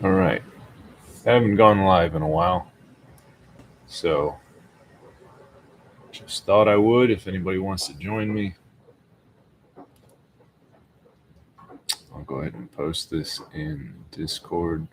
All right. I haven't gone live in a while, so just thought I would. If anybody wants to join me, I'll go ahead and post this in Discord.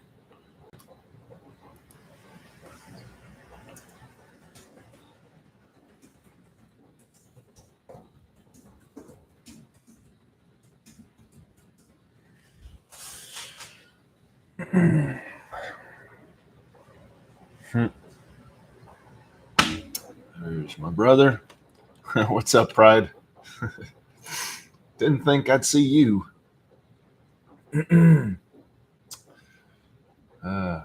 There's my brother. What's up, Pride? Didn't think I'd see you. I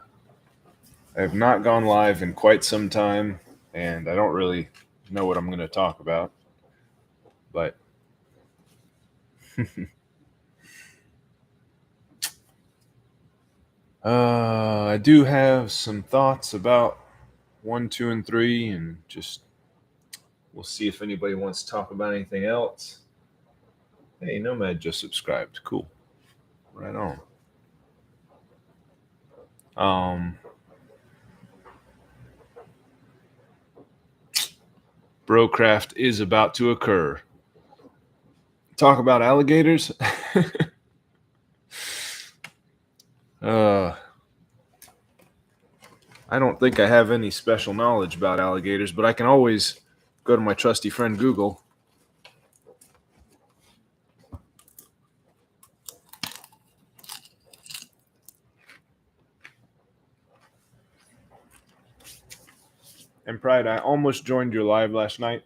have not gone live in quite some time, and I don't really know what I'm going to talk about, but I do have some thoughts about 1, 2, and 3, and just we'll see if anybody wants to talk about anything else. Hey, Nomad just subscribed. Cool. Right on. Brocraft is about to occur. Talk about alligators. uh, I don't think I have any special knowledge about alligators, but I can always go to my trusty friend Google. And Pride, I almost joined your live last night.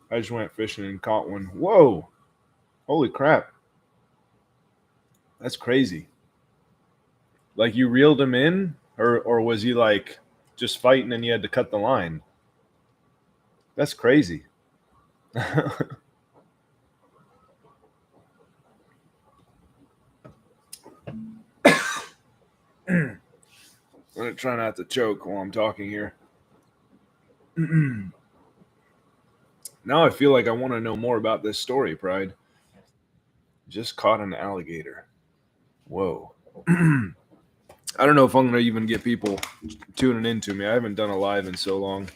I just went fishing and caught one. Whoa! Holy crap. That's crazy. Like you reeled him in? Or was he like just fighting and you had to cut the line? That's crazy. I'm going to try not to choke while I'm talking here. Now I feel like I want to know more about this story, Pride. Just caught an alligator. Whoa. I don't know if I'm going to even get people tuning into me. I haven't done a live in so long.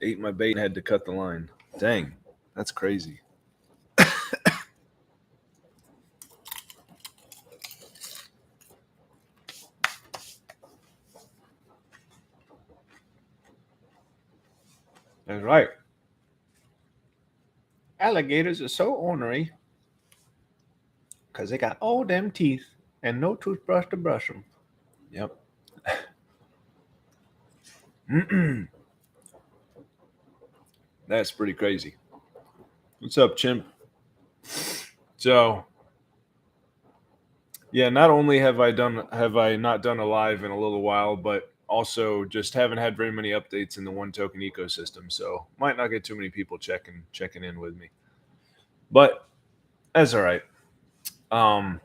Ate my bait and had to cut the line. Dang, that's crazy. That's right. Alligators are so ornery because they got all them teeth and no toothbrush to brush them. Yep. That's pretty crazy. What's up, Chimp? So, yeah, not only have I not done a live in a little while, but also just haven't had very many updates in the one token ecosystem. So might not get too many people checking in with me. But that's all right. Um,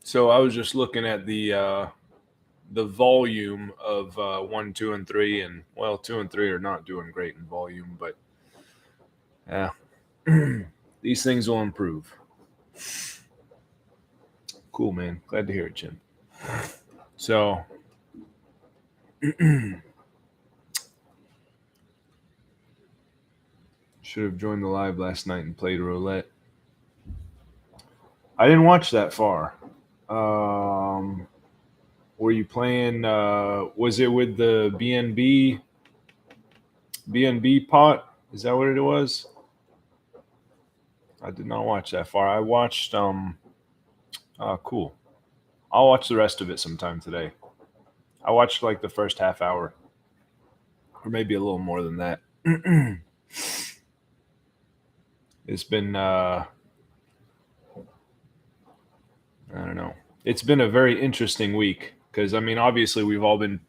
so I was just looking at the volume of 1, 2, and 3, and well, 2 and 3 are not doing great in volume, but yeah, these things will improve. Cool, man. Glad to hear it, Jim. So, should have joined the live last night and played roulette. I didn't watch that far. Were you playing? Was it with the BNB pot? Is that what it was? I did not watch that far. I watched. Cool. I'll watch the rest of it sometime today. I watched like the first half hour, or maybe a little more than that. It's been. I don't know. It's been a very interesting week because I mean, obviously, we've all been,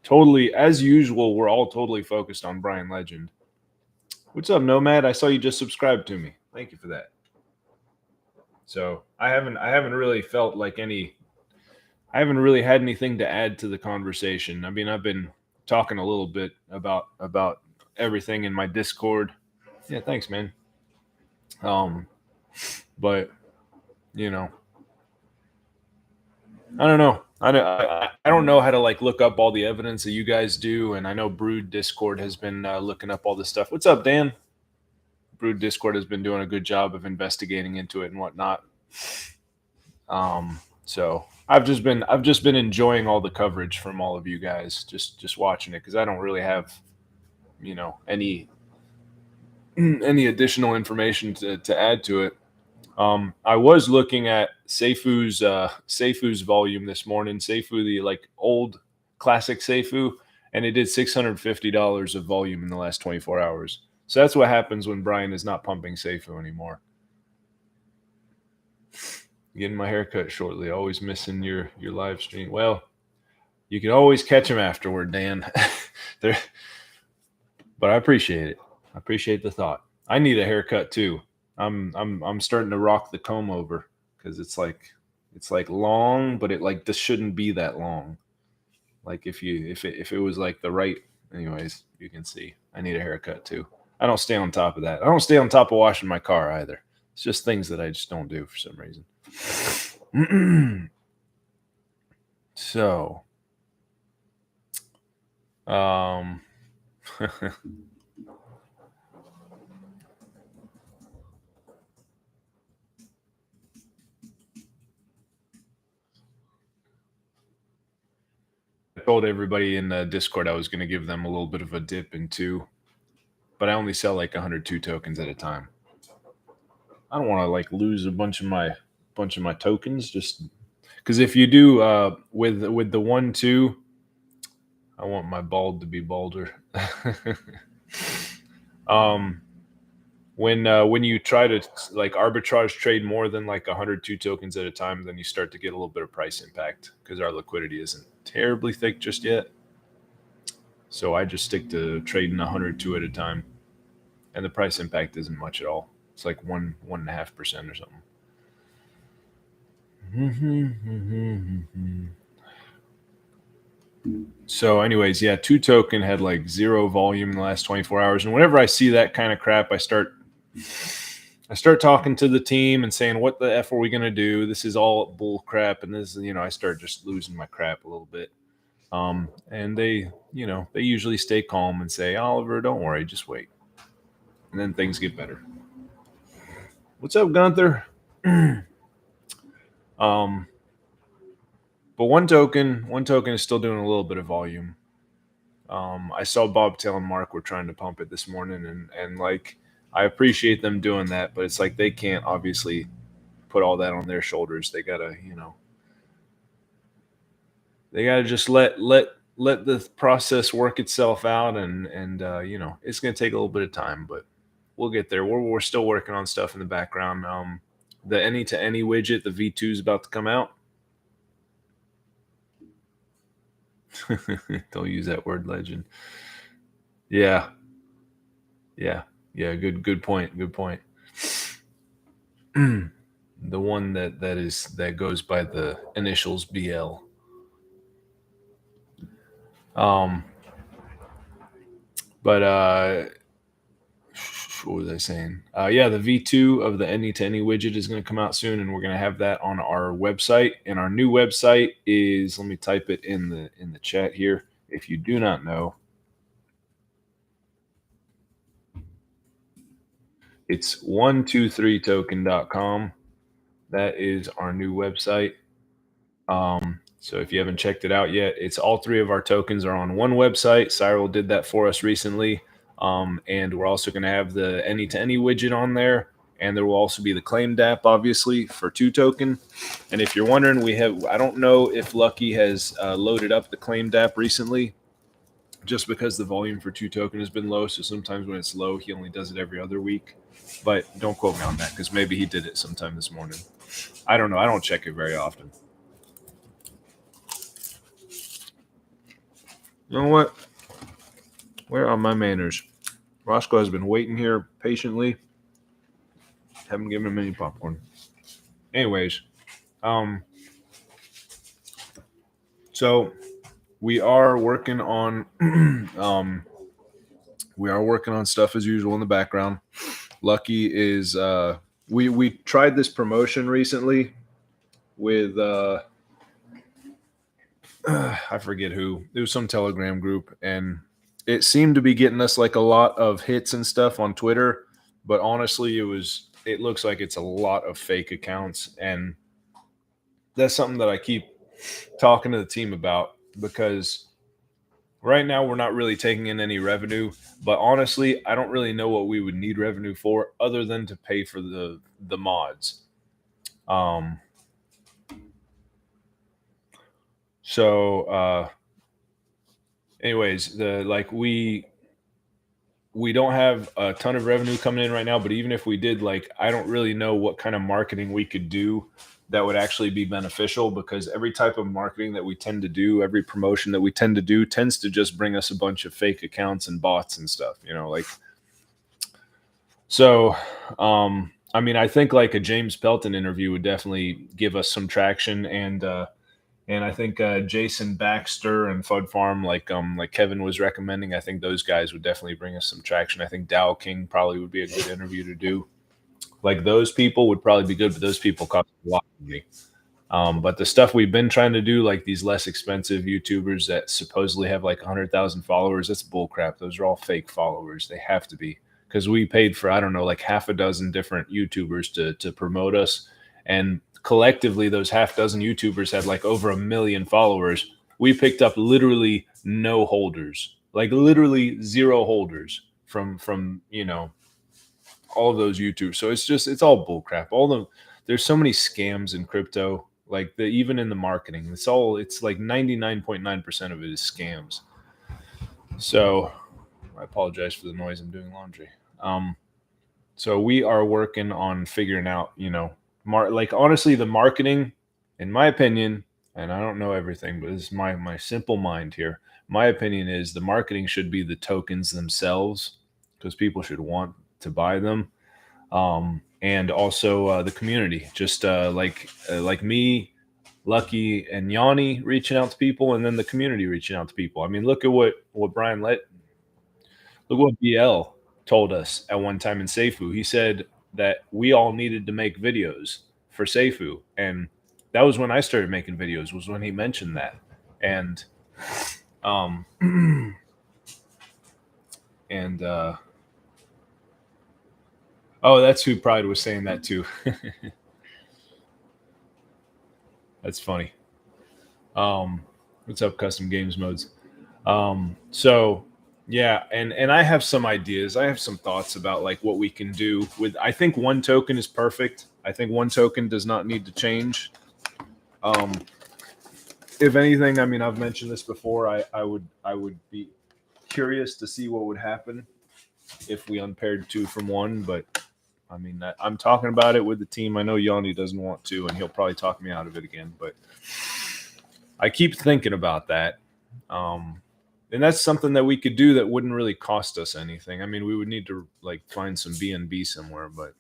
totally as usual. We're all totally focused on Brian Legend. What's up, Nomad? I saw you just subscribed to me. Thank you for that. So I haven't really felt like I haven't really had anything to add to the conversation. I mean, I've been talking a little bit about everything in my Discord. Yeah, thanks, man. Um, But you know, I don't know. I don't know how to like look up all the evidence that you guys do, and I know Brood Discord has been looking up all this stuff. What's up, Dan? Brood Discord has been doing a good job of investigating into it and whatnot. So I've just been enjoying all the coverage from all of you guys, just watching it because I don't really have any any additional information to add to it. I was looking at Seifu's volume this morning. Seifu, the like old classic Seifu, and it did $650 of volume in the last 24 hours. So that's what happens when Brian is not pumping Seifu anymore. Getting my haircut shortly. Always missing your live stream. Well, you can always catch him afterward, Dan. There, but I appreciate it. I appreciate the thought. I need a haircut too. I'm starting to rock the comb over because it's like long, but it like this shouldn't be that long. Like if it was like the right, anyways, you can see I need a haircut too. I don't stay on top of that. I don't stay on top of washing my car either. It's just things that I just don't do for some reason. So, I told everybody in the Discord I was going to give them a little bit of a dip in two, but I only sell like 102 tokens at a time. I don't want to like lose a bunch of my tokens just because if you do with the 1-2, I want my bald to be balder. um, when you try to like arbitrage trade more than like 102 tokens at a time, then you start to get a little bit of price impact because our liquidity isn't terribly thick just yet. So I just stick to trading 102 at a time, and the price impact isn't much at all. It's like 1.5% or something. So, anyways, yeah, 2Token had like zero volume in the last 24 hours, and whenever I see that kind of crap, I start talking to the team and saying, "What the f are we gonna do? This is all bull crap," and this, I start just losing my crap a little bit. And they usually stay calm and say, "Oliver, don't worry, just wait," and then things get better. What's up, Gunther? But 1Token is still doing a little bit of volume. I saw Bobtail and Mark were trying to pump it this morning, and like I appreciate them doing that, but it's like they can't obviously put all that on their shoulders. They gotta just let the process work itself out, and it's gonna take a little bit of time, but we'll get there. We're still working on stuff in the background. The any to any widget, the V2 is about to come out. Don't use that word, legend. Yeah. Good point. The one that goes by the initials BL. But what was I saying? Yeah, the V2 of the any to any widget is going to come out soon, and we're going to have that on our website. And our new website is, let me type it in the chat here. If you do not know, it's 123token.com. That is our new website. So if you haven't checked it out yet, it's all three of our tokens are on one website. Cyril did that for us recently. And we're also going to have the any to any widget on there. And there will also be the claimed app, obviously, for 2Token. And if you're wondering, I don't know if Lucky has loaded up the claimed app recently, just because the volume for 2Token has been low. So sometimes when it's low, he only does it every other week. But don't quote me on that, because maybe he did it sometime this morning. I don't know. I don't check it very often. You know what? Where are my manners? Roscoe has been waiting here patiently. Haven't given him any popcorn. Anyways, so we are working on stuff as usual in the background. Lucky is we tried this promotion recently with I forget who. It was some Telegram group, and it seemed to be getting us like a lot of hits and stuff on Twitter. But honestly, it looks like it's a lot of fake accounts, and that's something that I keep talking to the team about because right now we're not really taking in any revenue. But honestly, I don't really know what we would need revenue for other than to pay for the mods. Um, so anyways, the like we don't have a ton of revenue coming in right now, but even if we did, like, I don't really know what kind of marketing we could do that would actually be beneficial because every type of marketing that we tend to do, every promotion that we tend to do tends to just bring us a bunch of fake accounts and bots and stuff, like so I mean, I think like a James Pelton interview would definitely give us some traction and I think Jason Baxter and Fud Farm, like Kevin was recommending, I think those guys would definitely bring us some traction. I think Dow King probably would be a good interview to do. Like those people would probably be good, but those people cost a lot of money. But the stuff we've been trying to do, like these less expensive YouTubers that supposedly have like 100,000 followers, that's bullcrap. Those are all fake followers. They have to be because we paid for I don't know like half a dozen different YouTubers to promote us, and collectively those half dozen YouTubers had like over 1 million followers. We picked up literally no holders, like literally zero holders from all of those YouTubers. So it's all bullcrap. There's so many scams in crypto. Like even in the marketing, it's like 99.9% of it is scams. So I apologize for the noise. I'm doing laundry. Um, so we are working on figuring out, like honestly, the marketing, in my opinion, and I don't know everything, but this is my simple mind here. My opinion is the marketing should be the tokens themselves because people should want to buy them, and also the community, just like me, Lucky, and Yanni reaching out to people, and then the community reaching out to people. I mean, look at what look what BL told us at one time in Seifu. He said that we all needed to make videos for Seifu, and that was when I started making videos. Was when he mentioned that, and um, and oh, that's who Pride was saying that too. That's funny. Um, what's up, custom games modes? So yeah, and I have some ideas. I have some thoughts about like what we can do with. I think one token is perfect. I think one token does not need to change. Um, if anything, I mean, I've mentioned this before. I would be curious to see what would happen if we unpaired two from one, but I mean, I'm talking about it with the team. I know Yanni doesn't want to, and he'll probably talk me out of it again. But I keep thinking about that, and that's something that we could do that wouldn't really cost us anything. I mean, we would need to like find some BNB somewhere, but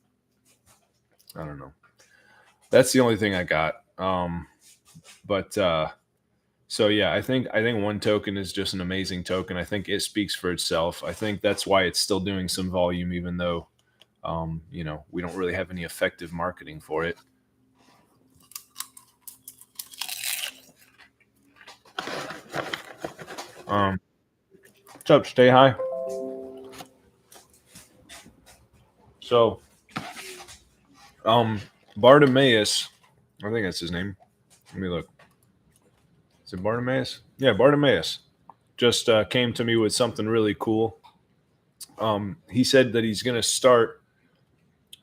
I don't know. That's the only thing I got. But so yeah, I think one token is just an amazing token. I think it speaks for itself. I think that's why it's still doing some volume, even though we don't really have any effective marketing for it. What's up? Stay high. So, Bartimaeus, I think that's his name. Let me look. Is it Bartimaeus? Yeah, Bartimaeus just came to me with something really cool. He said that he's going to start.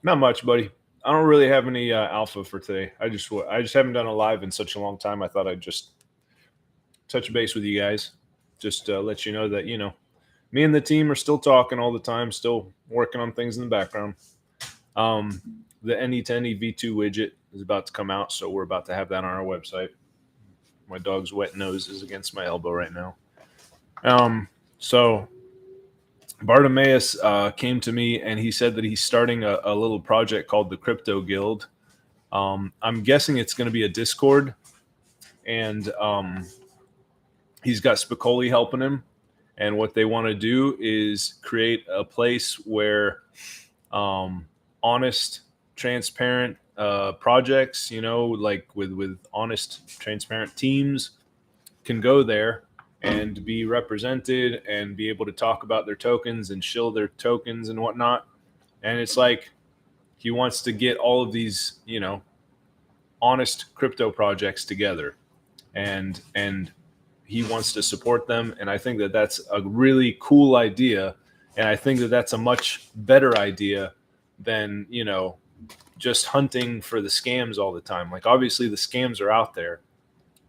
Not much, buddy. I don't really have any alpha for today. I just haven't done a live in such a long time. I thought I'd just touch base with you guys, just let you know that me and the team are still talking all the time, still working on things in the background. The NE10 V2 widget is about to come out, so we're about to have that on our website. My dog's wet nose is against my elbow right now. So Bartimaeus came to me and he said that he's starting a little project called the Crypto Guild. I'm guessing it's going to be a Discord, and he's got Spicoli helping him. And what they want to do is create a place where honest transparent projects, like with honest, transparent teams can go there and be represented and be able to talk about their tokens and shill their tokens and whatnot. And it's like he wants to get all of these, honest crypto projects together, and he wants to support them. And I think that that's a really cool idea, and I think that that's a much better idea than just hunting for the scams all the time. Like, obviously the scams are out there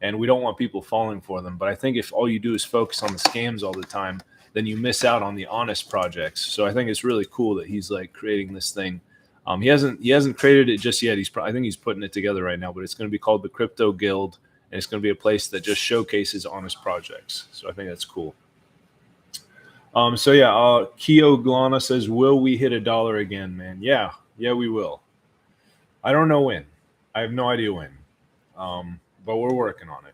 and we don't want people falling for them, but I think if all you do is focus on the scams all the time, then you miss out on the honest projects. So I think it's really cool that he's like creating this thing. He hasn't created it just yet. I think he's putting it together right now, but it's going to be called the Crypto Guild, and it's going to be a place that just showcases honest projects. So I think that's cool. Keo Glana says, will we hit $1 again, man? Yeah, we will. I don't know when. I have no idea when. But we're working on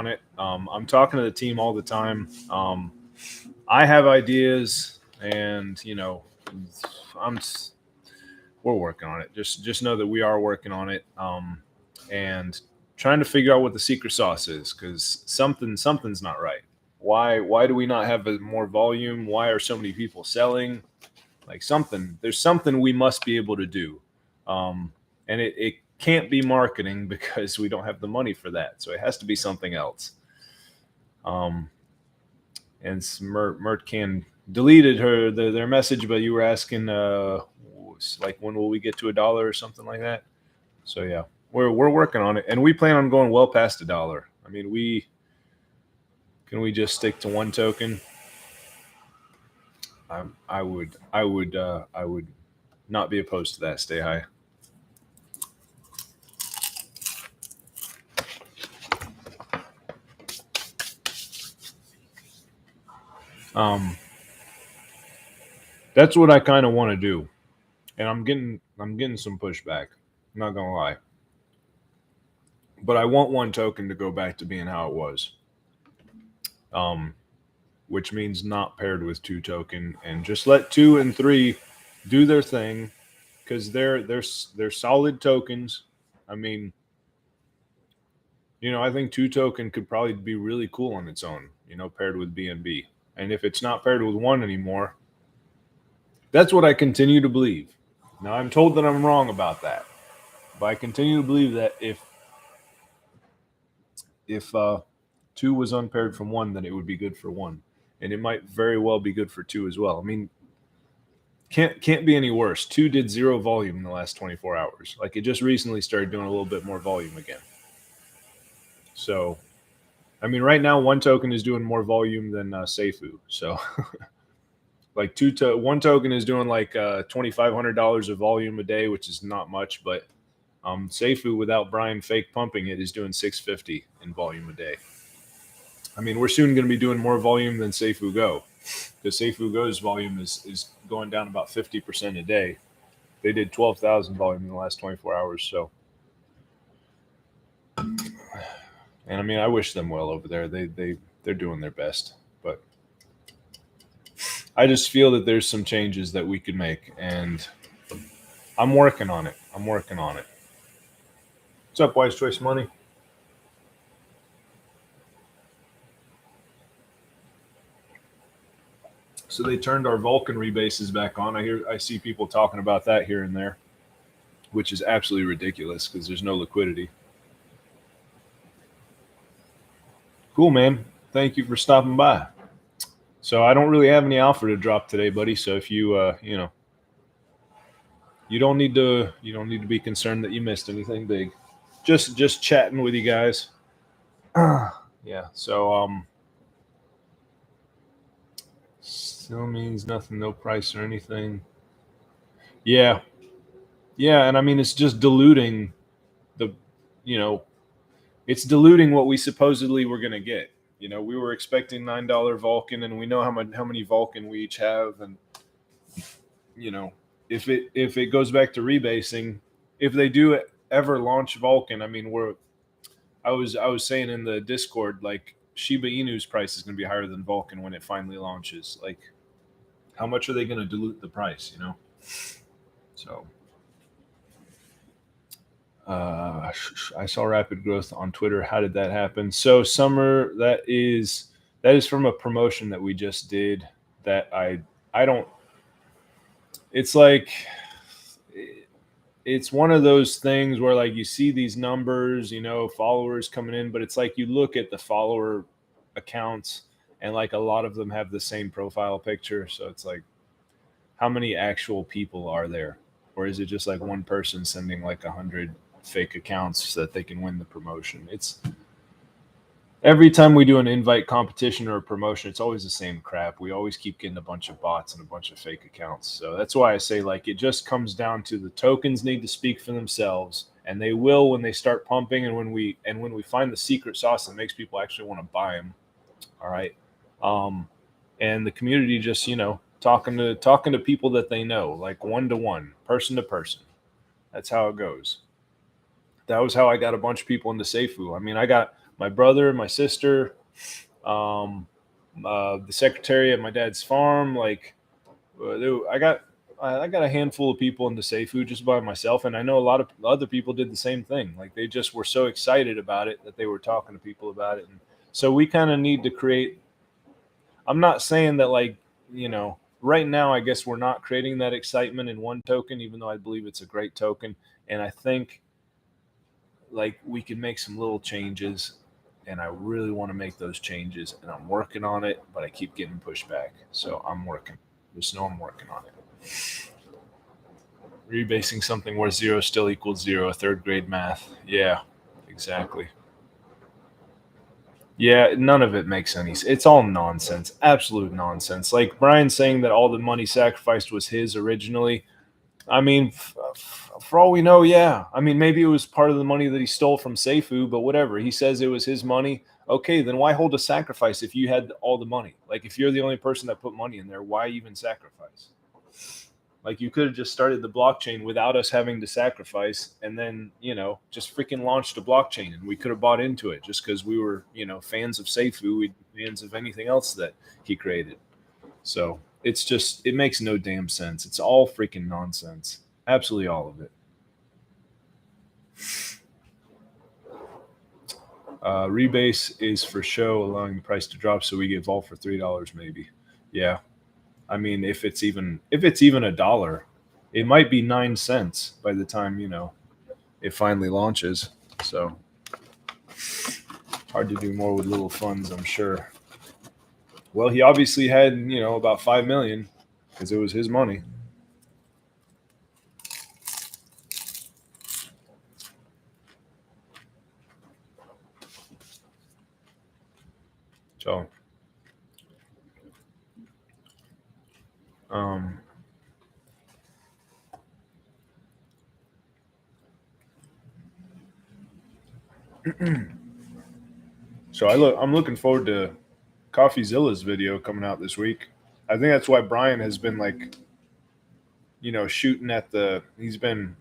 it. I'm talking to the team all the time. I have ideas, and we're working on it. Just know that we are working on it, and trying to figure out what the secret sauce is, because something's not right. Why do we not have more volume? Why are so many people selling? Like, there's something we must be able to do, and it can't be marketing because we don't have the money for that. So it has to be something else. And Mertcan deleted their message, but you were asking like, when will we get to $1 or something like that? So yeah, we're working on it, and we plan on going well past $1. I mean, can we just stick to one token? I would not be opposed to that. Stay high. That's what I kind of want to do, and I'm getting some pushback. I'm not gonna lie, but I want one token to go back to being how it was, which means not paired with 2 token, and just let 2 and 3 do their thing, because they're solid tokens. I mean, I think 2 token could probably be really cool on its own, paired with BNB. And if it's not paired with 1 anymore, that's what I continue to believe. Now, I'm told that I'm wrong about that, but I continue to believe that if 2 was unpaired from 1, then it would be good for 1, and it might very well be good for 2 as well. I mean, can't be any worse. 2 did 0 volume in the last 24 hours. Like, it just recently started doing a little bit more volume again. So, I mean, right now 1 token is doing more volume than Seifu. So, like 1 token is doing like $2,500 of volume a day, which is not much, but Seifu, without Brian fake pumping it, is doing $650 in volume a day. I mean, we're soon going to be doing more volume than Seifu Go, because Seifu Go's volume is going down about 50% a day. They did 12,000 volume in the last 24 hours. So, and I mean, I wish them well over there. They're doing their best, but I just feel that there's some changes that we could make, and I'm working on it. What's up, Wise Choice Money? So they turned our Vulcan rebases back on. I see people talking about that here and there, which is absolutely ridiculous because there's no liquidity. Cool, man. Thank you for stopping by. So I don't really have any alpha to drop today, buddy. So if you you don't need to be concerned that you missed anything big. Just chatting with you guys. Yeah. So still means nothing, no price or anything. Yeah. And I mean, it's just diluting it's diluting what we supposedly were going to get. We were expecting $9 Vulcan, and we know how many Vulcan we each have. And, if it goes back to rebasing, if they do ever launch Vulcan, I mean, I was saying in the Discord, like, Shiba Inu's price is going to be higher than Vulcan when it finally launches. Like, how much are they going to dilute the price, So I saw rapid growth on Twitter. How did that happen? So Summer, that is from a promotion that we just did. That I don't. It's like it's one of those things where like you see these numbers, followers coming in, but it's like you look at the follower accounts and like a lot of them have the same profile picture. So it's like, how many actual people are there? Or is it just like one person sending like 100 fake accounts so that they can win the promotion? It's every time we do an invite competition or a promotion, it's always the same crap. We always keep getting a bunch of bots and a bunch of fake accounts. So that's why I say like it just comes down to the tokens need to speak for themselves, and they will when they start pumping, and when we find the secret sauce that makes people actually want to buy them. All right. Um, and the community just talking to people that they know, like one to one, person to person. That's how it goes. That was how I got a bunch of people into Seifu. I mean, I got my brother, my sister, um, the secretary at my dad's farm. Like, I got a handful of people into Seifu just by myself, and I know a lot of other people did the same thing. Like, they just were so excited about it that they were talking to people about it, and so we kind of need to create. I'm not saying that like right now. I guess we're not creating that excitement in one token, even though I believe it's a great token, and I think like we can make some little changes, and I really want to make those changes, and I'm working on it, but I keep getting pushed back. So I'm working. Just know I'm working on it. Rebasing something where zero still equals zero, third grade math. Yeah, exactly. Yeah, none of it makes any sense. It's all nonsense. Absolute nonsense. Like Brian saying that all the money sacrificed was his originally. I mean, for all we know, yeah. I mean, maybe it was part of the money that he stole from Seifu, but whatever. He says it was his money. Okay, then why hold a sacrifice if you had all the money? Like, if you're the only person that put money in there, why even sacrifice? Like, you could have just started the blockchain without us having to sacrifice, and then, just freaking launched a blockchain, and we could have bought into it just because we were, fans of Seifu, we fans of anything else that he created. So it's just it makes no damn sense. It's all freaking nonsense. Absolutely all of it. Rebase is for show, allowing the price to drop so we get Vault for $3 maybe. Yeah. I mean if it's even a dollar, it might be 9 cents by the time, it finally launches. So hard to do more with little funds, I'm sure. Well, he obviously had, about 5 million because it was his money. So um I'm looking forward to CoffeeZilla's video coming out this week. I think that's why Brian has been like, shooting at the he's been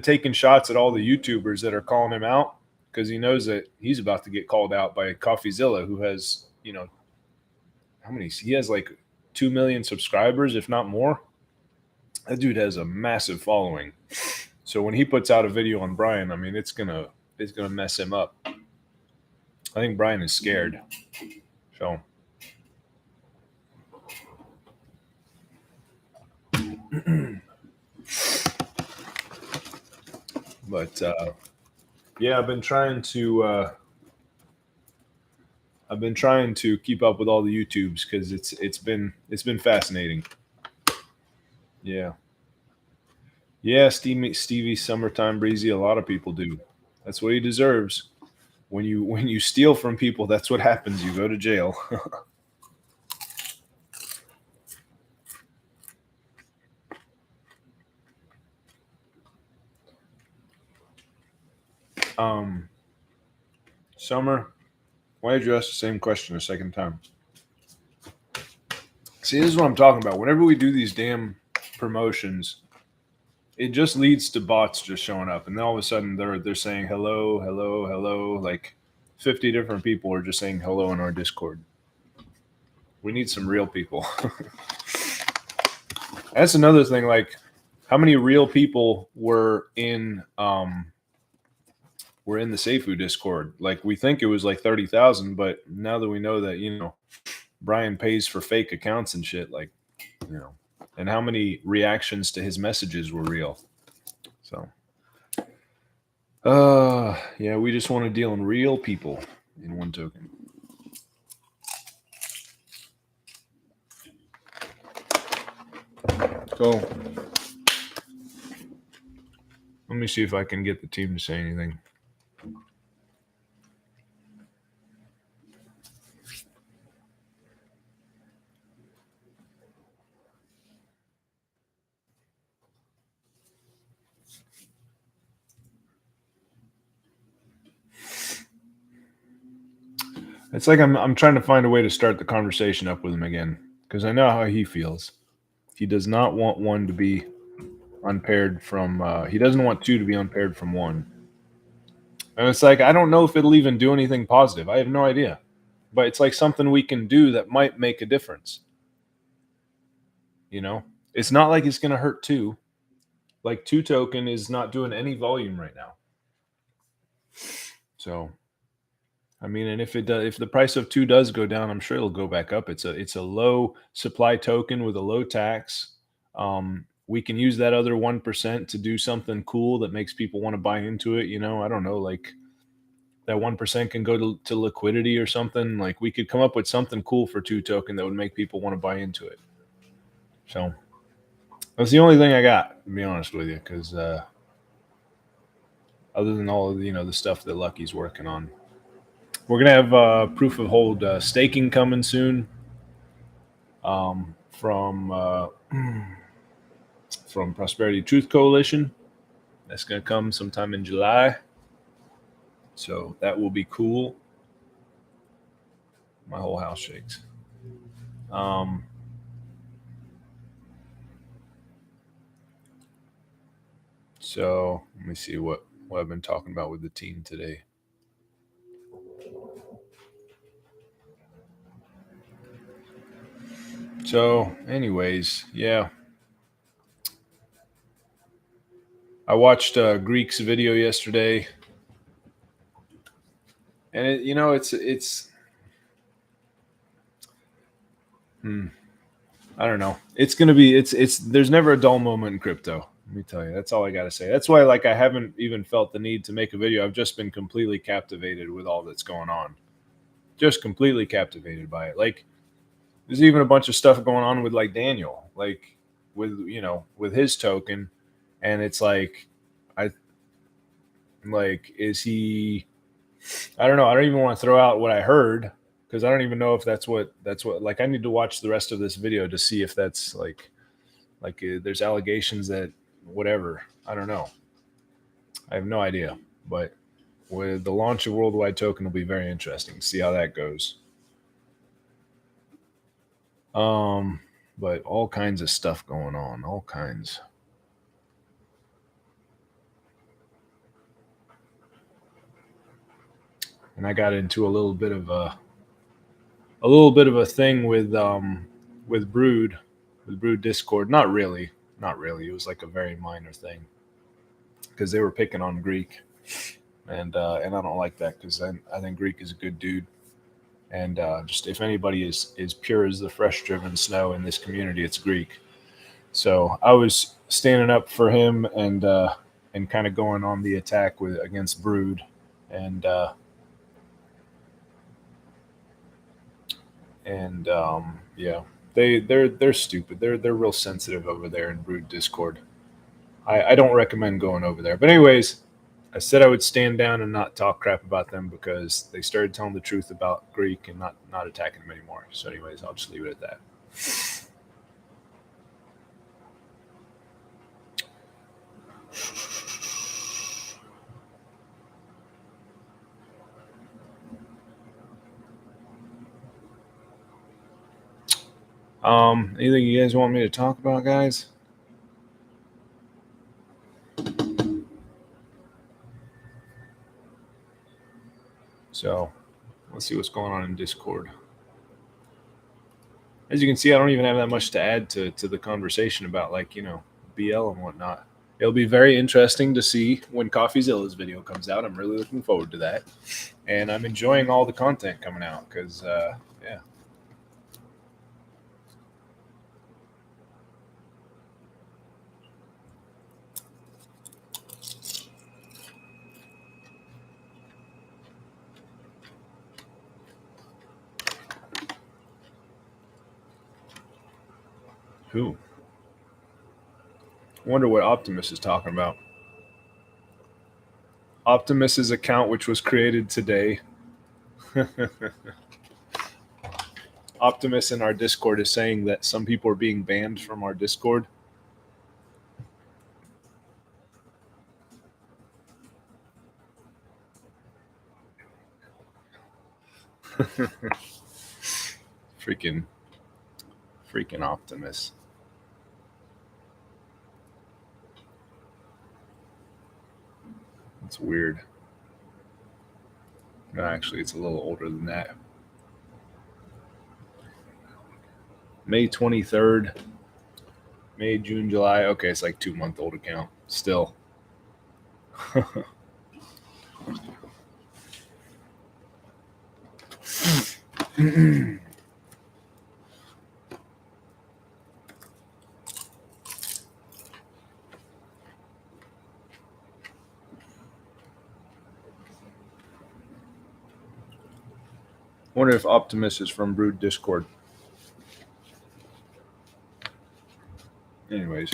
taking shots at all the YouTubers that are calling him out because he knows that he's about to get called out by CoffeeZilla, who has, how many? He has like 2 million subscribers, if not more. That dude has a massive following. So when he puts out a video on Brian, I mean, it's gonna mess him up. I think Brian is scared. So, but yeah, I've been trying to keep up with all the YouTubes because it's been fascinating. Yeah, yeah, Stevie, summertime breezy. A lot of people do. That's what he deserves. When you steal from people, that's what happens. You go to jail. um, Summer, why did you ask the same question a second time? See, this is what I'm talking about. Whenever we do these damn promotions, it just leads to bots just showing up, and then all of a sudden they're saying hello, hello, hello. Like 50 different people are just saying hello in our Discord. We need some real people. That's another thing. Like, how many real people were in the Seifu Discord? Like, we think it was like 30,000, but now that we know that, Brian pays for fake accounts and shit, like, and how many reactions to his messages were real. So yeah, we just want to deal in real people in one token. So let me see if I can get the team to say anything. It's like I'm trying to find a way to start the conversation up with him again, because I know how he feels. He does not want one to be unpaired from. He doesn't want two to be unpaired from one. And it's like, I don't know if it'll even do anything positive. I have no idea. But it's like something we can do that might make a difference. It's not like it's going to hurt two. Like, two token is not doing any volume right now. So, I mean, and if the price of two does go down, I'm sure it'll go back up. It's a low supply token with a low tax. We can use that other 1% to do something cool that makes people want to buy into it. I don't know, like that 1% can go to liquidity or something. Like, we could come up with something cool for two token that would make people want to buy into it. So that's the only thing I got, to be honest with you, because other than all of the stuff that Lucky's working on, we're gonna have proof of hold staking coming soon from Prosperity Truth Coalition. That's gonna come sometime in July, so that will be cool. My whole house shakes. So let me see what I've been talking about with the team today. So, anyways, yeah. I watched Greek's video yesterday, and it's I don't know. It's gonna be it's there's never a dull moment in crypto. Let me tell you. That's all I gotta say. That's why, like, I haven't even felt the need to make a video. I've just been completely captivated with all that's going on. Just completely captivated by it. Like, there's even a bunch of stuff going on with, like, Daniel, like with his token, and it's like, is he? I don't know. I don't even want to throw out what I heard, because I don't even know if that's what. Like, I need to watch the rest of this video to see if that's like there's allegations that whatever. I don't know. I have no idea. But with the launch of Worldwide Token, will be very interesting to see how that goes. But all kinds of stuff going on. All kinds. And I got into a little bit of a thing with Brood, with Brood Discord. Not really. It was like a very minor thing, because they were picking on Greek, and I don't like that, because I think Greek is a good dude, and just, if anybody is pure as the fresh driven snow in this community, it's Greek. So I was standing up for him, and kind of going on the attack against Brood, and yeah, they're stupid. They're real sensitive over there in Brood Discord. I don't recommend going over there. But anyways, I said I would stand down and not talk crap about them, because they started telling the truth about Greek and not attacking them anymore. So anyways, I'll just leave it at that. Anything you guys want me to talk about, guys? So let's see what's going on in Discord. As you can see, I don't even have that much to add to the conversation about, like, BL and whatnot. It'll be very interesting to see when CoffeeZilla's video comes out. I'm really looking forward to that, and I'm enjoying all the content coming out because, yeah. Who? I wonder what Optimus is talking about. Optimus's account, which was created today. Optimus in our Discord is saying that some people are being banned from our Discord. freaking Optimus. It's weird. No, actually, it's a little older than that. May 23rd. May, June, July. Okay, it's like 2-month-old account. Still. Wonder if Optimus is from Brood Discord. Anyways.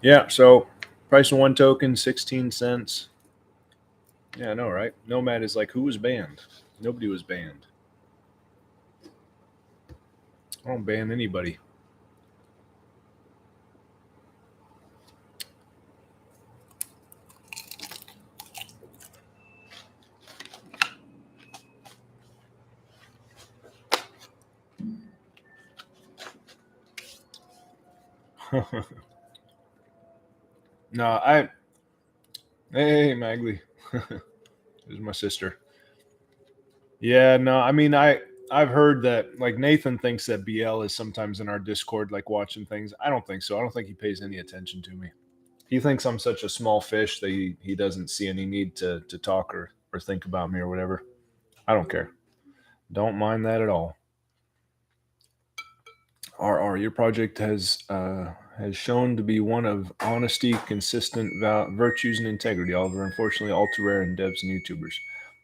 Yeah, so price of one token, 16 cents. Yeah, I know, right? Nomad is like, who was banned? Nobody was banned. I don't ban anybody. No, hey Magley. This is my sister. Yeah, no, I mean I've heard that like Nathan thinks that BL is sometimes in our Discord like watching things. I don't think so. I don't think he pays any attention to me. He thinks I'm such a small fish that he doesn't see any need to talk or think about me or whatever. I don't care. Don't mind that at all. RR, your project has shown to be one of honesty, consistent virtues, and integrity. Oliver, unfortunately, all too rare in devs and YouTubers.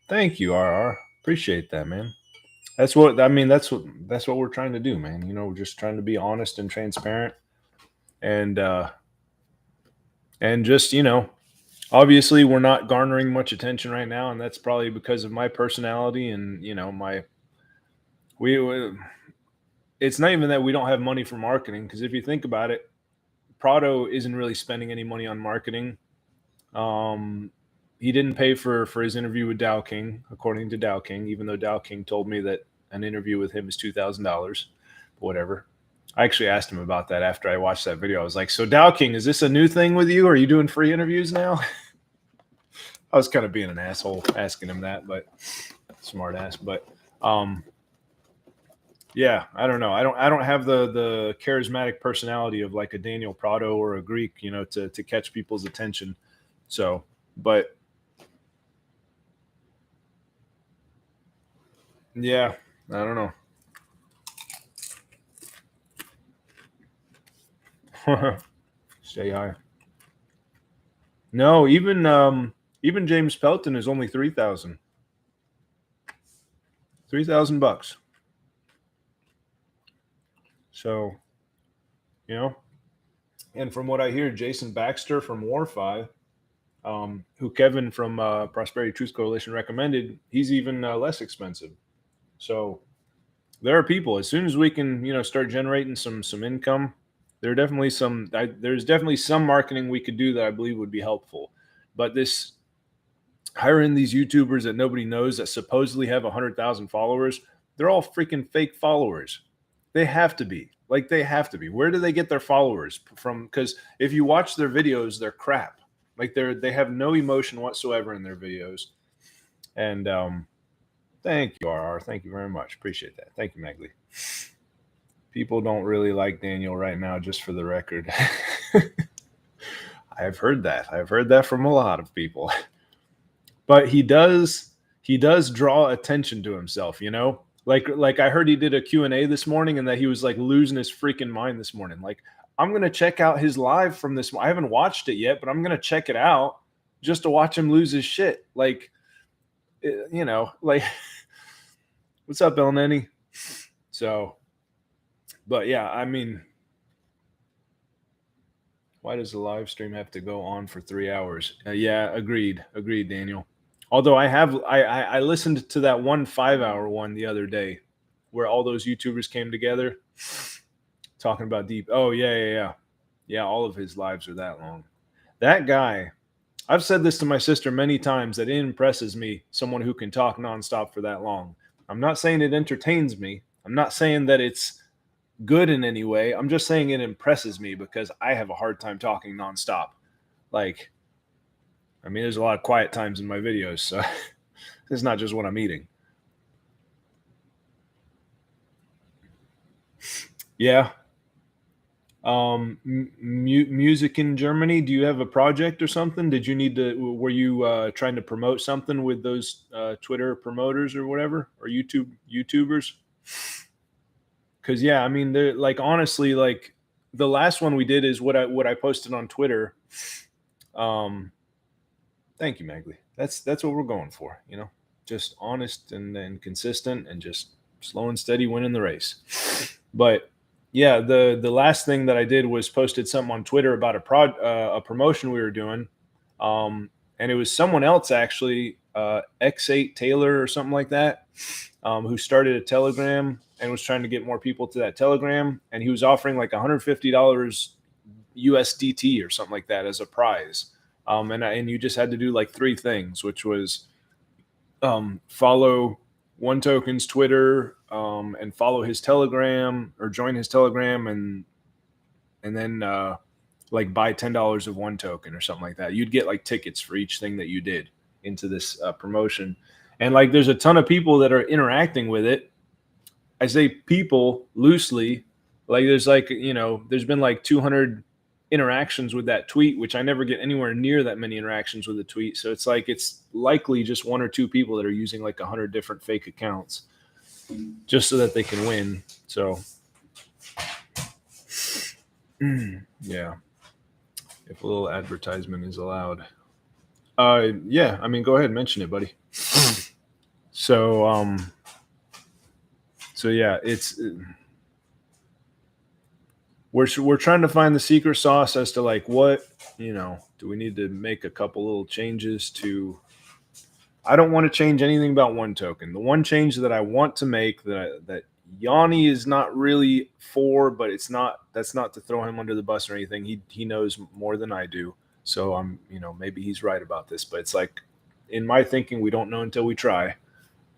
Thank you, RR. Appreciate that, man. That's what I mean. That's what we're trying to do, man. You know, we're just trying to be honest and transparent, and just obviously we're not garnering much attention right now, and that's probably because of my personality and my we. It's not even that we don't have money for marketing, because if you think about it, Prado isn't really spending any money on marketing. He didn't pay for his interview with Dow King, according to Dow King, even though Dow King told me that an interview with him is $2,000. Whatever. I actually asked him about that after I watched that video. I was like, so Dow King, is this a new thing with you? Are you doing free interviews now? I was kind of being an asshole asking him that, but smart ass. But yeah, I don't know. I don't have the charismatic personality of like a Daniel Prado or a Greek, to catch people's attention. So, but yeah, I don't know. Stay high. No, even James Pelton is only 3,000. $3,000. So, and from what I hear, Jason Baxter from Warfi, who Kevin from Prosperity Truth Coalition recommended, he's even less expensive. So there are people. As soon as we can, start generating some income, there's definitely some marketing we could do that I believe would be helpful. But this hiring these YouTubers that nobody knows that supposedly have 100,000 followers, they're all freaking fake followers. They have to be. Like, they have to be. Where do they get their followers from? Because if you watch their videos, they're crap. Like, they have no emotion whatsoever in their videos. And thank you, RR. Thank you very much. Appreciate that. Thank you, Magley. People don't really like Daniel right now, just for the record. I've heard that. I've heard that from a lot of people. But he does draw attention to himself, you know? Like I heard he did a Q&A this morning and that he was like losing his freaking mind this morning. Like I'm going to check out his live from this. I haven't watched it yet, but I'm going to check it out just to watch him lose his shit. Like like what's up, El Nenny? So, but yeah, I mean, why does the live stream have to go on for 3 hours? Yeah, agreed, Daniel. Although I listened to that one 5 hour one the other day, where all those YouTubers came together, talking about deep. Oh yeah. All of his lives are that long. That guy. I've said this to my sister many times that it impresses me, someone who can talk nonstop for that long. I'm not saying it entertains me. I'm not saying that it's good in any way. I'm just saying it impresses me because I have a hard time talking nonstop. Like, I mean, there's a lot of quiet times in my videos, so it's not just when I'm eating. Yeah. Music in Germany. Do you have a project or something? Did you need to? Were you trying to promote something with those Twitter promoters or whatever, or YouTubers? Because yeah, I mean, they're like honestly, like the last one we did is what I posted on Twitter. Thank you, Magley. That's what we're going for, you know, just honest and consistent and just slow and steady winning the race. But yeah, the last thing that I did was posted something on Twitter about a promotion we were doing, and it was someone else actually, X8 Taylor or something like that, who started a Telegram and was trying to get more people to that Telegram, and he was offering like $150 USDT or something like that as a prize. And you just had to do like three things, which was follow One Token's Twitter, and follow his Telegram or join his Telegram, and then like buy $10 of One Token or something like that. You'd get like tickets for each thing that you did into this promotion, and like there's a ton of people that are interacting with it. I say people loosely, like there's like there's been like 200 interactions with that tweet, which I never get anywhere near that many interactions with a tweet. So it's like it's likely just one or two people that are using like 100 different fake accounts just so that they can win. So yeah, if a little advertisement is allowed. Yeah, I mean, go ahead and mention it, buddy. So so yeah, it's we're trying to find the secret sauce as to like what, do we need to make a couple little changes to. I don't want to change anything about One Token. The one change that I want to make that Yanni is not really for, but that's not to throw him under the bus or anything. He knows more than I do. So I'm, maybe he's right about this, but it's like in my thinking, we don't know until we try.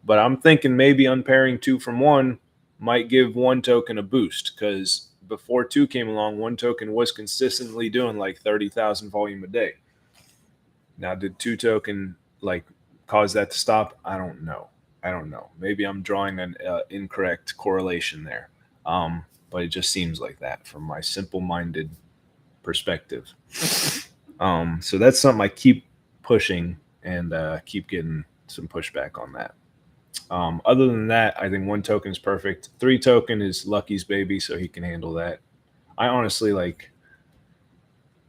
But I'm thinking maybe unpairing 2 from 1 might give One Token a boost, because before 2 came along, One Token was consistently doing like 30,000 volume a day. Now, did 2 Token like cause that to stop? I don't know. Maybe I'm drawing an incorrect correlation there, but it just seems like that from my simple-minded perspective. So that's something I keep pushing and keep getting some pushback on that. Other than that, I think One Token is perfect. 3 Token is Lucky's baby, so he can handle that. I honestly like.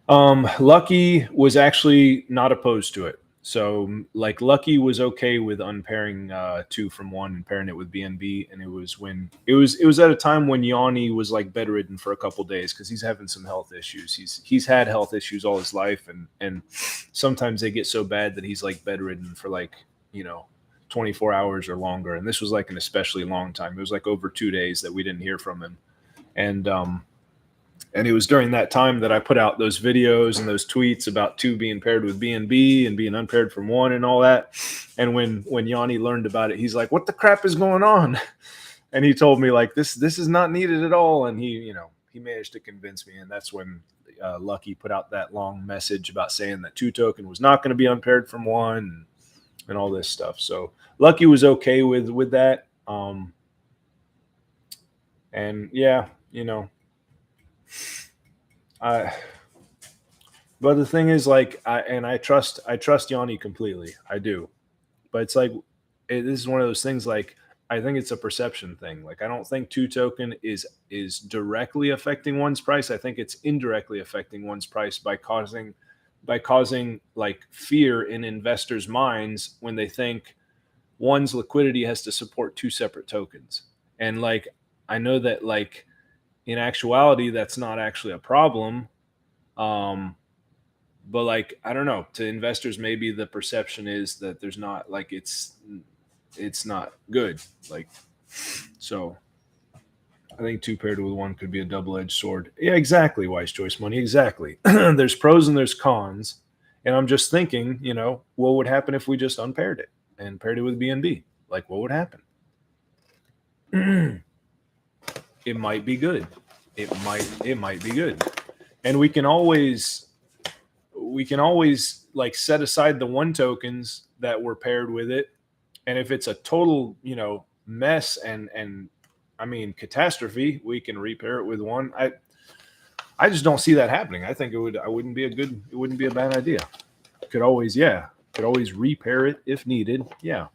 Lucky was actually not opposed to it. So like Lucky was okay with unpairing 2 from 1 and pairing it with BNB, and it was at a time when Yanni was like bedridden for a couple days because he's having some health issues. He's had health issues all his life, and sometimes they get so bad that he's like bedridden for like 24 hours or longer. And this was like an especially long time. It was like over 2 days that we didn't hear from him, and it was during that time that I put out those videos and those tweets about 2 being paired with BNB and being unpaired from 1 and all that. And when Yanni learned about it, he's like, "What the crap is going on?" And he told me like, this is not needed at all. And he managed to convince me. And that's when Lucky put out that long message about saying that 2 Token was not going to be unpaired from 1 and all this stuff. So Lucky was okay with that. And yeah, I. But the thing is, like, I trust Yanni completely. I do. But it's like this is one of those things. Like, I think it's a perception thing. Like, I don't think two token is directly affecting one's price. I think it's indirectly affecting one's price by causing like fear in investors' minds when they think one's liquidity has to support two separate tokens. And like, I know that, like, in actuality that's not actually a problem. Um but like, I don't know, to investors maybe the perception is that there's not, like, it's not good, like, so I think two paired with one could be a double-edged sword. Yeah, exactly, wise choice money, exactly. There's pros and there's cons, and I'm just thinking, what would happen if we just unpaired it and paired it with BNB? Like, what would happen? It might be good. It might be good, and we can always like set aside the one tokens that were paired with it, and if it's a total mess and I mean catastrophe, we can repair it with one. I just don't see that happening. I think it wouldn't be a bad idea. Could always repair it if needed. Yeah,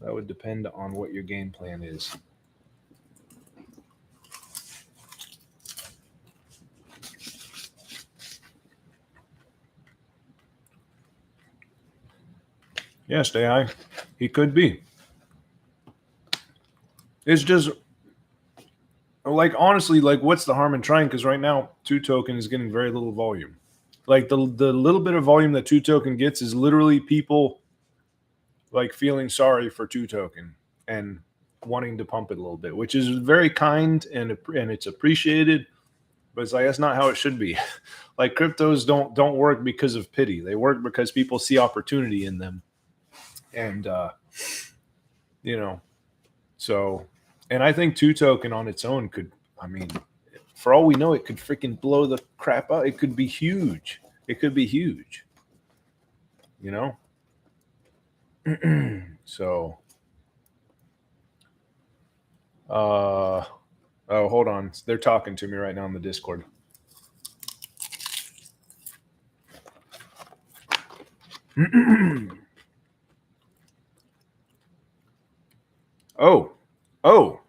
that would depend on what your game plan is. Yes, AI, he could be. It's just like, honestly, like, what's the harm in trying? Because right now, two token is getting very little volume. Like, the little bit of volume that two token gets is literally people like feeling sorry for two token and wanting to pump it a little bit, which is very kind and it's appreciated. But it's like, that's not how it should be. Like, cryptos don't work because of pity. They work because people see opportunity in them, and you know so. And I think two token on its own could, I mean, for all we know, it could freaking blow the crap out. It could be huge. It could be huge. You know. So. Uh. Oh, hold on. They're talking to me right now on the Discord. Oh. Oh.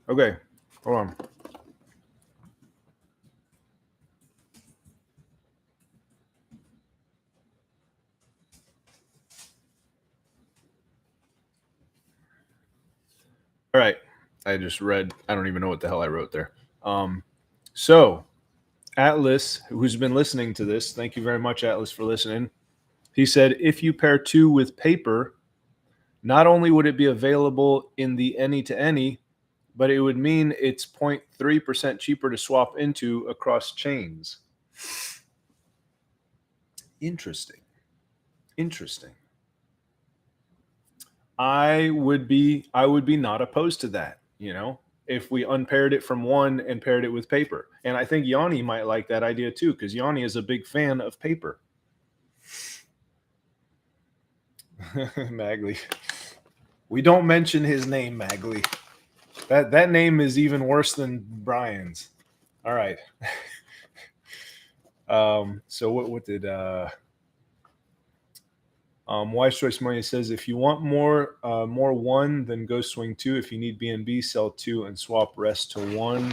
Okay. Hold on. All right. I just read. I don't even know what the hell I wrote there. So Atlas, who's been listening to this, thank you very much, Atlas, for listening. He said, if you pair two with paper, not only would it be available in the any to any, but it would mean it's 0.3% cheaper to swap into across chains. Interesting. Interesting. I would be not opposed to that, if we unpaired it from one and paired it with paper. And I think Yanni might like that idea too, because Yanni is a big fan of paper. Magley. We don't mention his name, Magley. That name is even worse than Brian's. All right. So what did Wise Choice Money says, if you want more one, then go swing two. If you need BNB, sell two and swap rest to one.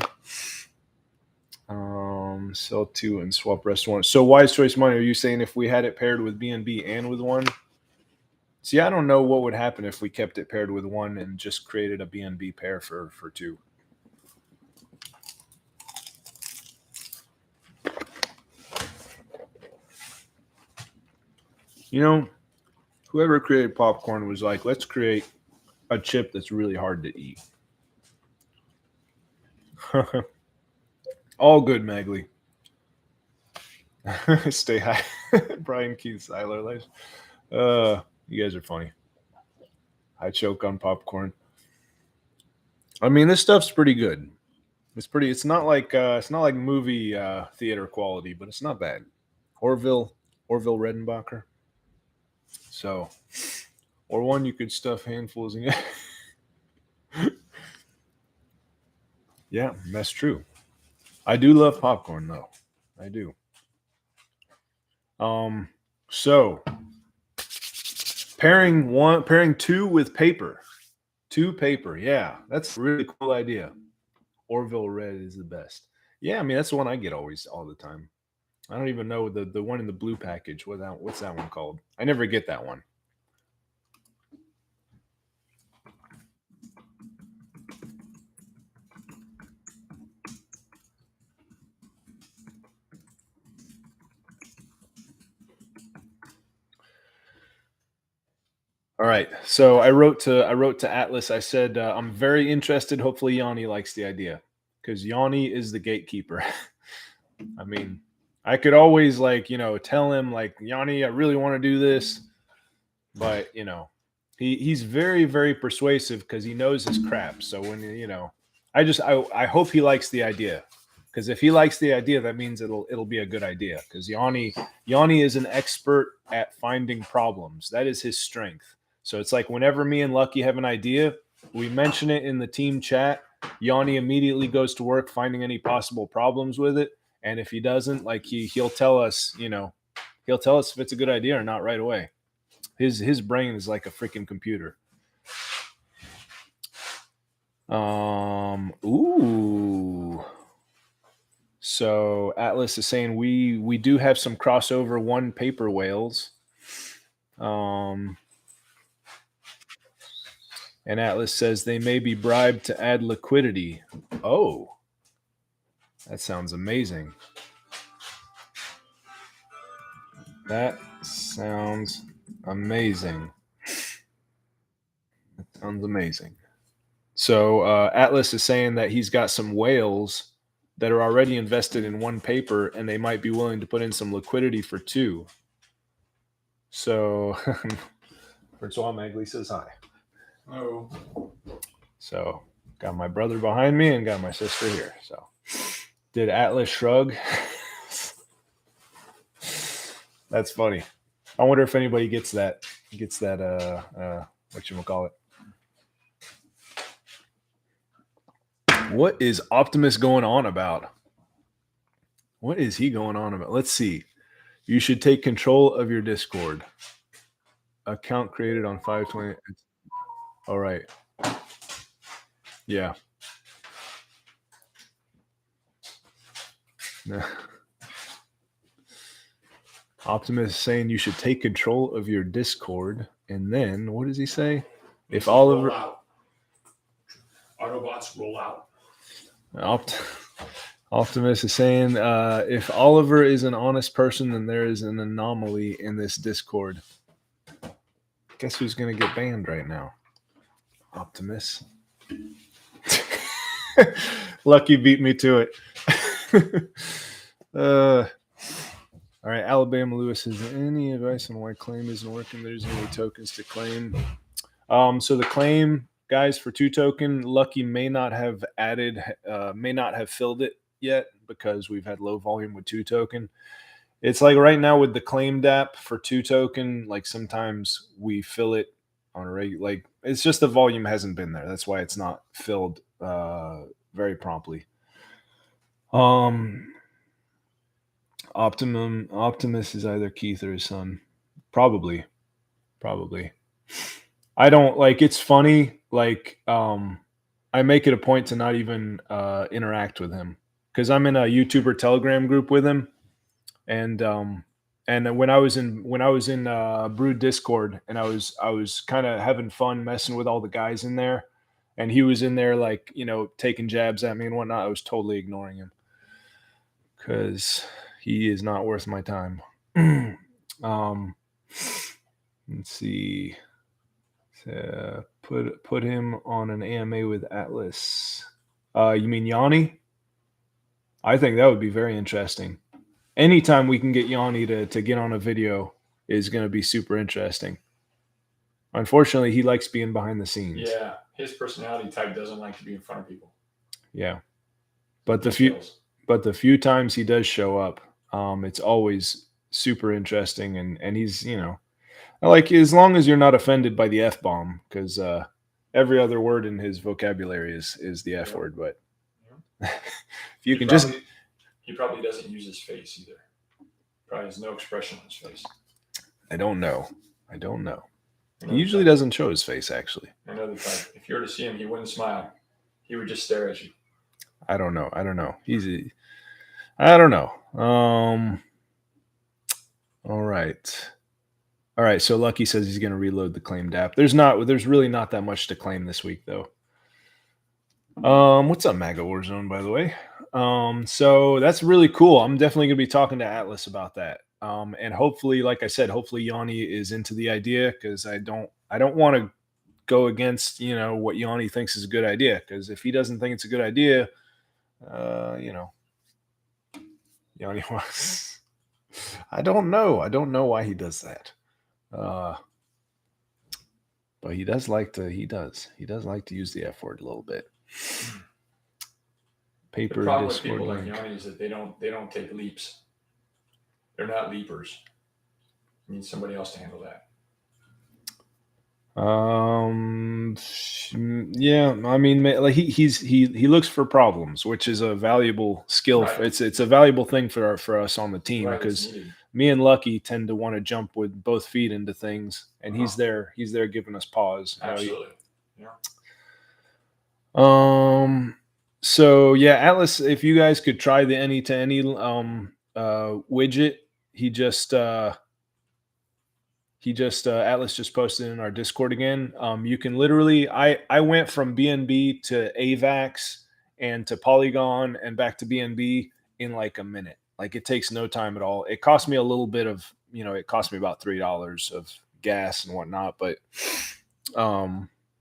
Sell two and swap rest to one. So Wise Choice Money, are you saying if we had it paired with BNB and with one? See, I don't know what would happen if we kept it paired with one and just created a BNB pair for two. Whoever created popcorn was like, let's create a chip that's really hard to eat. All good, Magley. Stay high. Brian Keith Seiler. You guys are funny. I choke on popcorn. I mean, this stuff's pretty good. It's not like movie theater quality, but it's not bad. Orville Redenbacher. So, or one you could stuff handfuls in. Yeah, that's true. I do love popcorn though. I do. Um, so pairing two with paper. Two paper. Yeah, that's a really cool idea. Orville Red is the best. Yeah, I mean that's the one I get always all the time. I don't even know the one in the blue package. What's that one called? I never get that one. All right. So I wrote to Atlas. I said I'm very interested. Hopefully Yanni likes the idea because Yanni is the gatekeeper. I mean, I could always tell him like Yanni, I really want to do this, but he's very very persuasive because he knows his crap. So when I hope he likes the idea because if he likes the idea, that means it'll be a good idea because Yanni is an expert at finding problems. That is his strength. So it's like whenever me and Lucky have an idea, we mention it in the team chat. Yanni immediately goes to work finding any possible problems with it. And if he doesn't, like he'll tell us, he'll tell us if it's a good idea or not right away. His brain is like a freaking computer. Ooh. So Atlas is saying we do have some crossover one paper whales. And Atlas says they may be bribed to add liquidity. Oh, that sounds amazing. That sounds amazing. That sounds amazing. So Atlas is saying that he's got some whales that are already invested in one paper, and they might be willing to put in some liquidity for two. So Francois Magley says hi. Oh, So got my brother behind me and got my sister here. So did Atlas shrug? That's funny. I wonder if anybody gets that whatchamacallit. What is Optimus going on about? What is he going on about? Let's see. You should take control of your Discord. Account created on 520. All right. Yeah. Optimus is saying you should take control of your Discord. And then what does he say? If Oliver Autobots roll out. Optimus is saying if Oliver is an honest person, then there is an anomaly in this Discord. Guess who's going to get banned right now? Optimus. Lucky beat me to it. All right, Alabama Lewis says, any advice on why claim isn't working? There's any tokens to claim. So the claim, guys, for 2 token, Lucky may not have filled it yet because we've had low volume with 2 token. It's like right now with the claimed app for 2 token, like sometimes we fill it on a regular, like it's just the volume hasn't been there. That's why it's not filled very promptly. Optimus is either Keith or his son. Probably. I don't like it's funny, like I make it a point to not even interact with him because I'm in a YouTuber Telegram group with him. And when I was in Brood Discord and I was kind of having fun messing with all the guys in there, and he was in there like taking jabs at me and whatnot. I was totally ignoring him because he is not worth my time. Let's see. Put him on an AMA with Atlas. You mean Yanni? I think that would be very interesting. Anytime we can get Yanni to get on a video is going to be super interesting. Unfortunately, he likes being behind the scenes. Yeah, his personality type doesn't like to be in front of people. Yeah, but the few times he does show up, it's always super interesting, and he's like as long as you're not offended by the F-bomb, because every other word in his vocabulary is the F word, but If you can just, he probably doesn't use his face either. Probably has no expression on his face. I don't know. He Another usually type. doesn't show his face, actually. Another type. If you were to see him, he wouldn't smile. He would just stare at you. I don't know. I don't know. All right. So Lucky says he's going to reload the claimed app. There's really not that much to claim this week, though. What's up, MAGA Warzone, by the way? So that's really cool. I'm definitely going to be talking to Atlas about that. And hopefully, like I said, hopefully Yanni is into the idea, because I don't want to go against, what Yanni thinks is a good idea. Because if he doesn't think it's a good idea, Yanni wants. I don't know why he does that. But he does like to. He does like to use the F word a little bit. Paper The problem with Discord people like link. Yanni is that they don't take leaps. They're not leapers. You need somebody else to handle that. Yeah, I mean, like he looks for problems, which is a valuable skill. Right. It's a valuable thing for us on the team, Right, because it's needed. me and Lucky tend to want to jump with both feet into things, and he's there giving us pause. Absolutely. Yeah. So yeah, Atlas, if you guys could try the any to any widget, Atlas just posted in our Discord again. You can literally, I went from BNB to AVAX and to Polygon and back to BNB in like a minute. Like, it takes no time at all. It cost me a little bit of, it cost me about $3 of gas and whatnot, but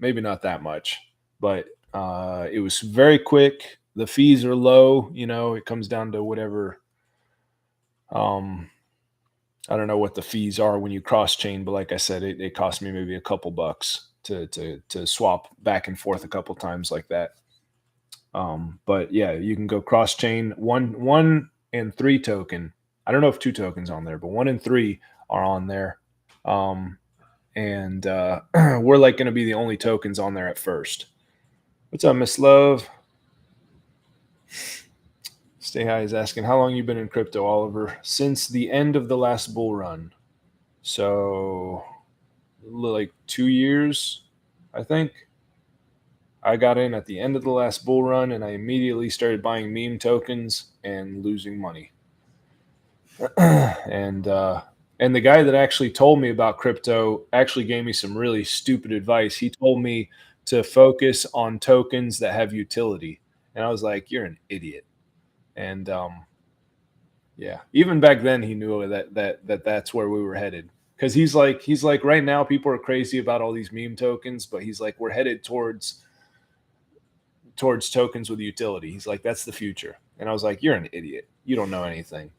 maybe not that much. But it was very quick. The fees are low. It comes down to whatever. I don't know what the fees are when you cross chain, but like I said, it cost me maybe a couple bucks to swap back and forth a couple times like that. But yeah, you can go cross chain. 1 and 3 token. I don't know if 2 tokens on there, but 1 and 3 are on there. And we're like going to be the only tokens on there at first. What's up, Miss Love? Stay High is asking, how long you been in crypto, Oliver? Since the end of the last bull run. So like 2 years, I think. I got in at the end of the last bull run, and I immediately started buying meme tokens and losing money. And the guy that actually told me about crypto actually gave me some really stupid advice. He told me to focus on tokens that have utility. And I was like, you're an idiot. And yeah, even back then he knew that's where we were headed. Because he's like right now people are crazy about all these meme tokens, but he's like, we're headed towards tokens with utility. He's like, that's the future. And I was like, you're an idiot. You don't know anything.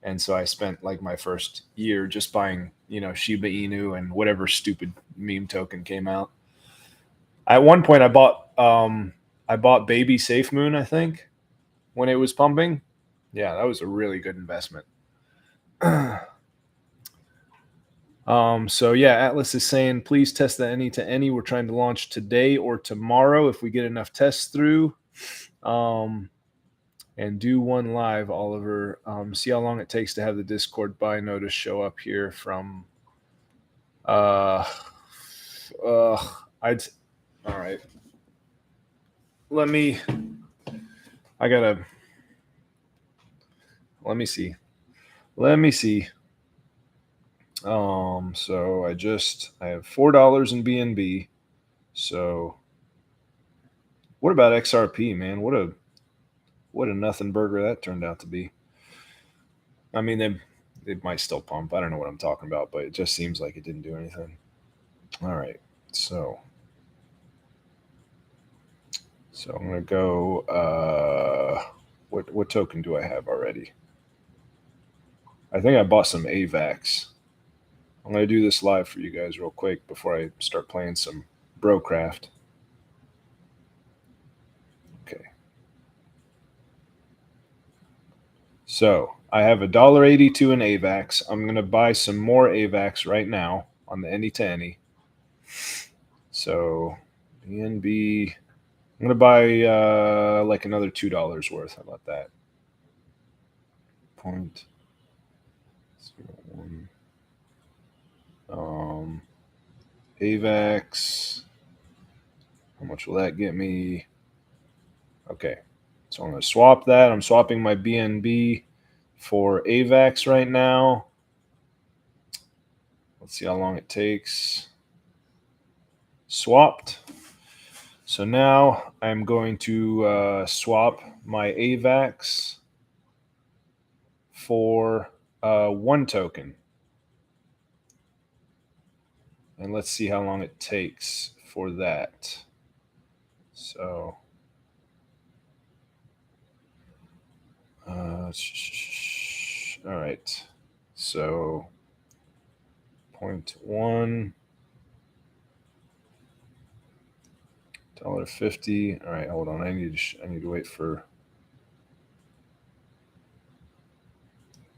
And so I spent like my first year just buying, Shiba Inu and whatever stupid meme token came out. At one point I bought Baby Safe Moon, I think, when it was pumping. Yeah, that was a really good investment. So yeah, Atlas is saying, please test the any to any. We're trying to launch today or tomorrow if we get enough tests through. And do one live, Oliver. See how long it takes to have the Discord buy notice show up here from. All right. Let me see. So I have $4 in BNB. So what about XRP, man? What a nothing burger that turned out to be. I mean, they might still pump. I don't know what I'm talking about, but it just seems like it didn't do anything. All right. So I'm going to go, what token do I have already? I think I bought some AVAX. I'm going to do this live for you guys real quick before I start playing some Brocraft. Okay. So I have $1.82 in AVAX. I'm going to buy some more AVAX right now on the any to any. So BNB I'm gonna buy like another $2 worth. How about that? 0.01. AVAX. How much will that get me? Okay, so I'm gonna swap that. I'm swapping my BNB for AVAX right now. Let's see how long it takes. Swapped. So now I'm going to swap my AVAX for 1 token. And let's see how long it takes for that. So, all right. So, 0.1. $1.50. All right, hold on. I need to wait for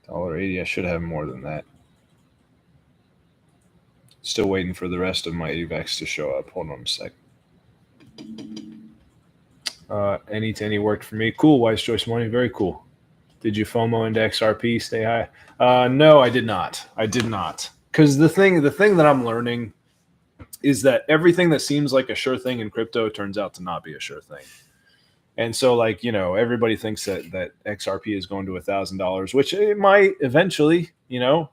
$1.80. I should have more than that. Still waiting for the rest of my AVAX to show up. Hold on a sec. Any to any worked for me. Cool. Wise choice money. Very cool. Did you FOMO into XRP? Stay high. No, I did not. I did not. Because the thing that I'm learning is that everything that seems like a sure thing in crypto turns out to not be a sure thing. And so, like, you know, everybody thinks that XRP is going to $1,000, which it might eventually, you know,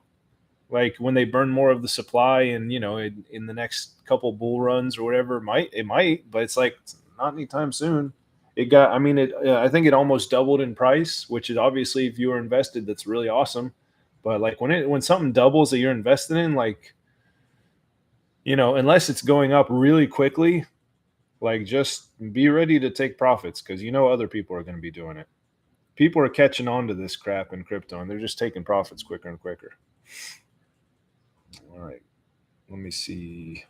like when they burn more of the supply and, you know, in the next couple bull runs or whatever, it might, but it's like, it's not anytime soon. It got, I mean, I think it almost doubled in price, which is obviously, if you were invested, that's really awesome. But like when something doubles that you're invested in, like, you know, unless it's going up really quickly, like just be ready to take profits because you know other people are going to be doing it. People are catching on to this crap in crypto and they're just taking profits quicker and quicker. All right, let me see.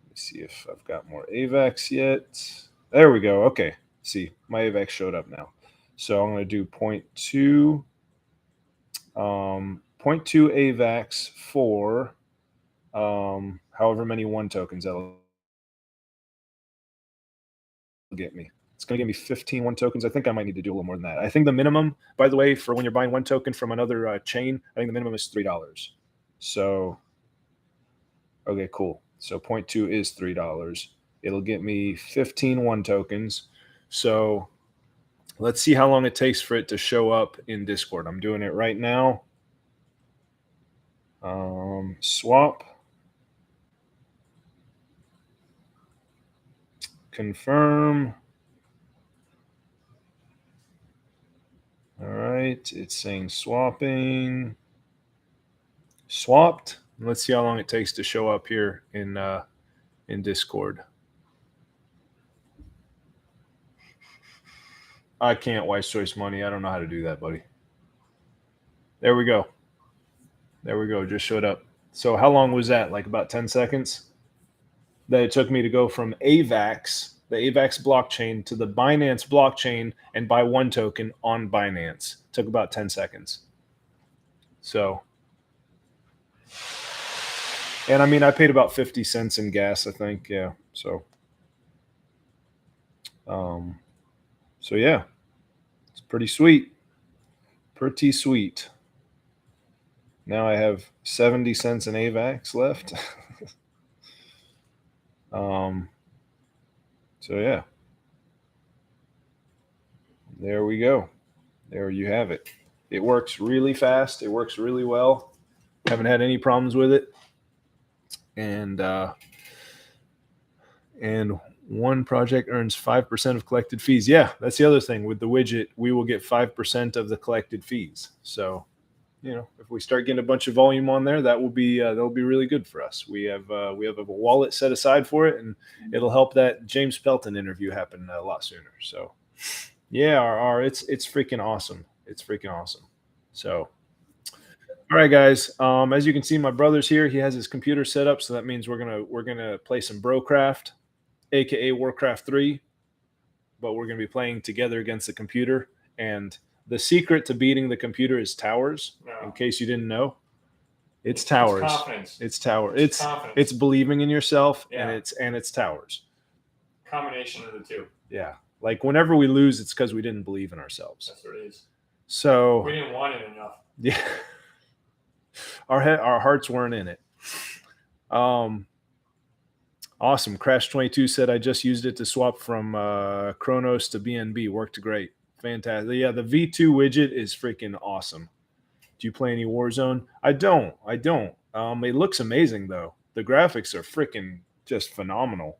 Let me see if I've got more AVAX yet. There we go. Okay, see, my AVAX showed up now. So I'm going to do 0.2, 0.2 AVAX for however many 1 tokens that'll get me. It's going to give me 15 1 tokens. I think I might need to do a little more than that. I think the minimum, by the way, for when you're buying 1 token from another chain, I think the minimum is $3. So, okay, cool. So 0.2 is $3. It'll get me 15 1 tokens. So let's see how long it takes for it to show up in Discord. I'm doing it right now. Swap. Confirm. All right, it's saying swapping. Swapped. Let's see how long it takes to show up here in Discord. I can't wise choice money. I don't know how to do that, buddy. There we go. There we go. Just showed up. So how long was that? Like about 10 seconds? That it took me to go from AVAX, the AVAX blockchain, to the Binance blockchain and buy 1 token on Binance. It took about 10 seconds. So, and I mean, I paid about 50 cents in gas, I think. Yeah. So yeah, it's pretty sweet. Pretty sweet. Now I have 70 cents in AVAX left. So yeah, there we go. There you have it. It works really fast. It works really well. Haven't had any problems with it. And 1 project earns 5% of collected fees. Yeah, that's the other thing with the widget. We will get 5% of the collected fees. So, you know, if we start getting a bunch of volume on there, that'll be really good for us. We have a wallet set aside for it, and it'll help that James Pelton interview happen a lot sooner. So, yeah, it's freaking awesome. It's freaking awesome. So, all right, guys. As you can see, my brother's here. He has his computer set up, so that means we're gonna play some Brocraft, aka Warcraft 3, but we're gonna be playing together against the computer. And the secret to beating the computer is towers. No. In case you didn't know, it's towers. Confidence. It's towers. Confidence. It's believing in yourself, Yeah. and it's towers. combination of the two. Yeah. Like whenever we lose, it's because we didn't believe in ourselves. That's what it is. So We didn't want it enough. yeah, our hearts weren't in it. Awesome. Crash 22 said I just used it to swap from Chronos to BNB. Worked great. Fantastic. Yeah, the V2 widget is freaking awesome. Do you play any Warzone? I don't. It looks amazing though. The graphics are freaking just phenomenal.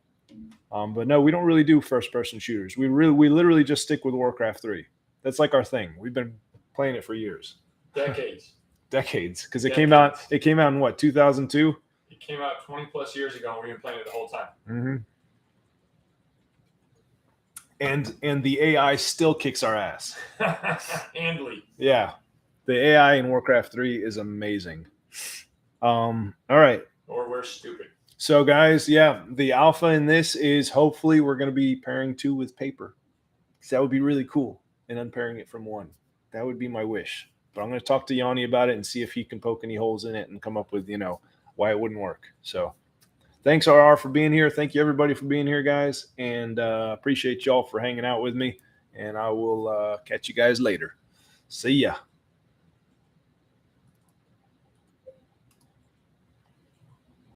But no, we don't really do first-person shooters. We literally just stick with Warcraft 3. That's like our thing. We've been playing it for years, Decades. because it came out. It came out in what, 2002? It came out 20 plus years ago, and we've been playing it the whole time. Mm-hmm. And the AI still kicks our ass. Handily. Yeah, the AI in Warcraft 3 is amazing. All right. Or we're stupid. So guys, yeah, the alpha in this is hopefully we're going to be pairing 2 with paper. So that would be really cool, and unpairing it from 1. That would be my wish. But I'm going to talk to Yanni about it and see if he can poke any holes in it and come up with, why it wouldn't work. So thanks, RR, for being here. Thank you, everybody, for being here, guys. And appreciate y'all for hanging out with me. And I will catch you guys later. See ya.